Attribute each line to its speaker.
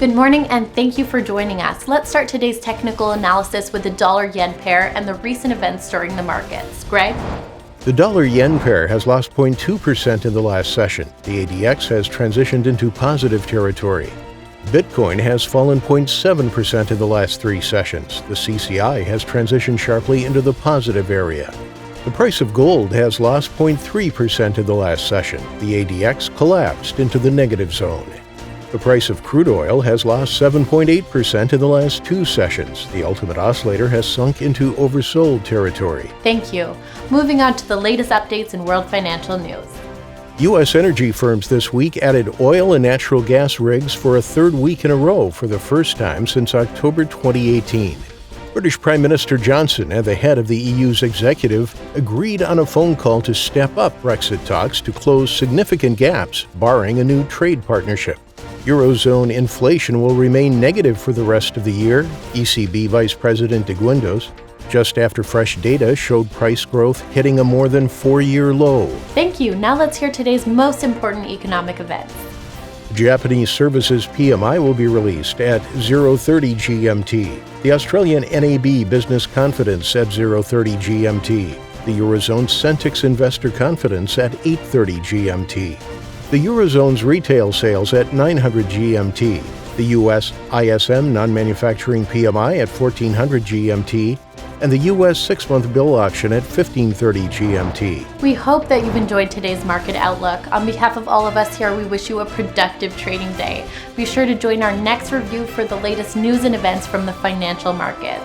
Speaker 1: Good morning and thank you for joining us. Let's start today's technical analysis with the dollar-yen pair and the recent events stirring the markets. Greg?
Speaker 2: The dollar-yen pair has lost 0.2% in the last session. The ADX has transitioned into positive territory. Bitcoin has fallen 0.7% in the last 3 sessions. The CCI has transitioned sharply into the positive area. The price of gold has lost 0.3% in the last session. The ADX collapsed into the negative zone. The price of crude oil has lost 7.8% in the last 2 sessions. The ultimate oscillator has sunk into oversold territory.
Speaker 1: Thank you. Moving on to the latest updates in world financial news.
Speaker 2: U.S. energy firms this week added oil and natural gas rigs for a 3rd week in a row for the first time since October 2018. British Prime Minister Johnson and the head of the EU's executive agreed on a phone call to step up Brexit talks to close significant gaps, barring a new trade partnership. Eurozone inflation will remain negative for the rest of the year, ECB Vice President de Guindos, just after fresh data showed price growth hitting a more than 4-year low.
Speaker 1: Thank you. Now let's hear today's most important economic events.
Speaker 2: Japanese services PMI will be released at 0:30 GMT. The Australian NAB business confidence at 0:30 GMT. The Eurozone Centix investor confidence at 8:30 GMT. The Eurozone's retail sales at 900 GMT. The U.S. ISM non-manufacturing PMI at 1400 GMT. And the U.S. 6-month bill auction at 1530 GMT.
Speaker 1: We hope that you've enjoyed today's market outlook. On behalf of all of us here, we wish you a productive trading day. Be sure to join our next review for the latest news and events from the financial markets.